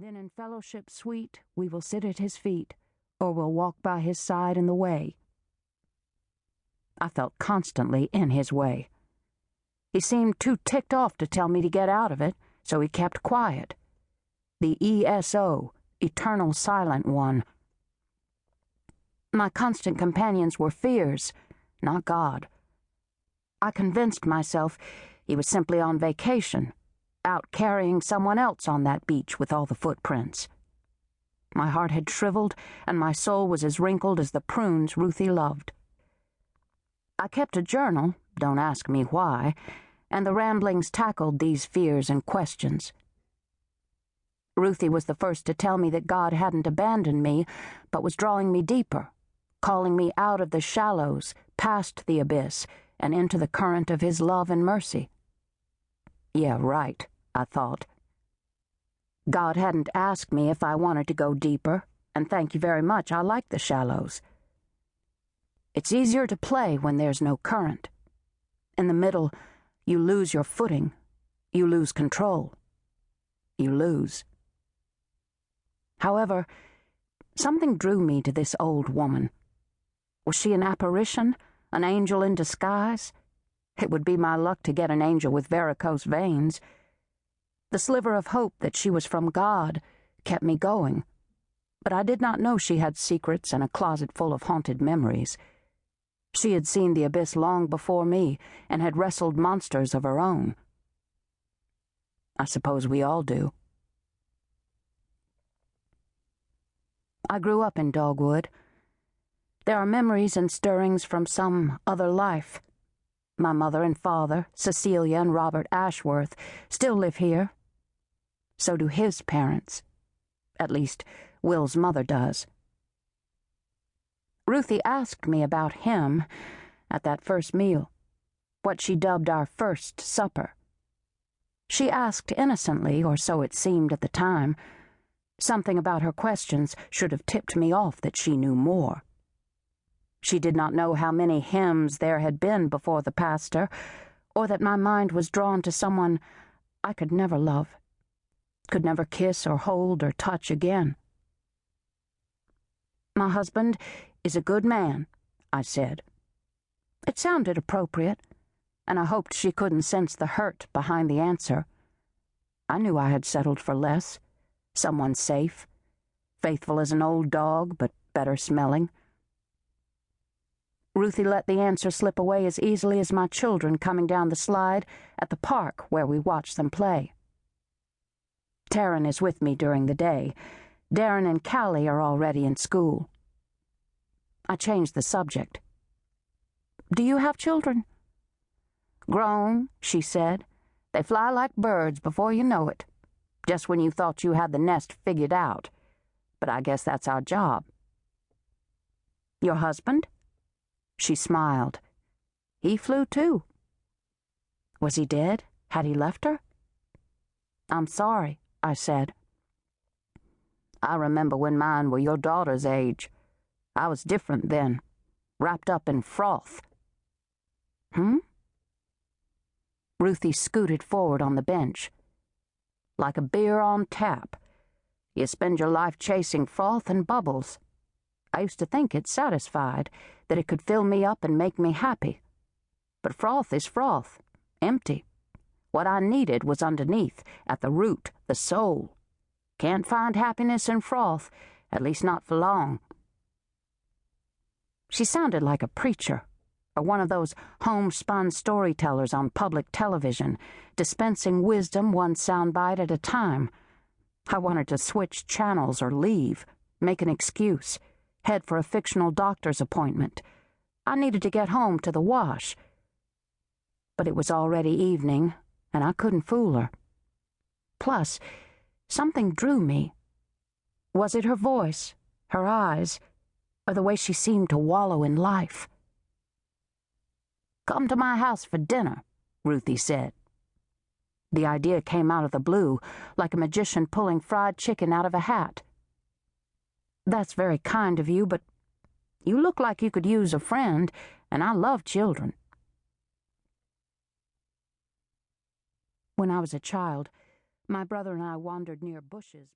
Then in fellowship sweet we will sit at his feet, or will walk by his side in the way. I felt constantly in his way. He seemed too ticked off to tell me to get out of it, so he kept quiet. The ESO, Eternal Silent One. My constant companions were fears, not God. I convinced myself he was simply on vacation, out carrying someone else on that beach with all the footprints. My heart had shriveled, and my soul was as wrinkled as the prunes Ruthie loved. I kept a journal, don't ask me why, and the ramblings tackled these fears and questions. Ruthie was the first to tell me that God hadn't abandoned me, but was drawing me deeper, calling me out of the shallows, past the abyss, and into the current of his love and mercy. Yeah, right, I thought. God hadn't asked me if I wanted to go deeper, and thank you very much, I like the shallows. It's easier to play when there's no current. In the middle, you lose your footing, you lose control. You lose. However, something drew me to this old woman. Was she an apparition, an angel in disguise? It would be my luck to get an angel with varicose veins. The sliver of hope that she was from God kept me going, but I did not know she had secrets and a closet full of haunted memories. She had seen the abyss long before me and had wrestled monsters of her own. I suppose we all do. I grew up in Dogwood. There are memories and stirrings from some other life. My mother and father, Cecilia and Robert Ashworth, still live here. So do his parents. At least, Will's mother does. Ruthie asked me about him at that first meal, what she dubbed our first supper. She asked innocently, or so it seemed at the time. Something about her questions should have tipped me off that she knew more. She did not know how many hymns there had been before the pastor, or that my mind was drawn to someone I could never love, could never kiss or hold or touch again. My husband is a good man, I said. It sounded appropriate, and I hoped she couldn't sense the hurt behind the answer. I knew I had settled for less, someone safe, faithful as an old dog, but better smelling. Ruthie let the answer slip away as easily as my children coming down the slide at the park where we watched them play. Karin is with me during the day. Darren and Callie are already in school. I changed the subject. Do you have children? Grown, she said. They fly like birds before you know it, just when you thought you had the nest figured out. But I guess that's our job. Your husband? She smiled. He flew too. Was he dead? Had he left her? I'm sorry, I said. I remember when mine were your daughter's age. I was different then, wrapped up in froth. Ruthie scooted forward on the bench. Like a beer on tap. You spend your life chasing froth and bubbles. I used to think it satisfied, that it could fill me up and make me happy. But froth is froth, empty. What I needed was underneath, at the root, the soul. Can't find happiness in froth, at least not for long. She sounded like a preacher, or one of those homespun storytellers on public television, dispensing wisdom one soundbite at a time. I wanted to switch channels or leave, make an excuse, head for a fictional doctor's appointment. I needed to get home to the wash. But it was already evening, and I couldn't fool her. Plus, something drew me. Was it her voice, her eyes, or the way she seemed to wallow in life? Come to my house for dinner, Ruthie said. The idea came out of the blue, like a magician pulling fried chicken out of a hat. That's very kind of you, but you look like you could use a friend, and I love children. When I was a child, my brother and I wandered near bushes.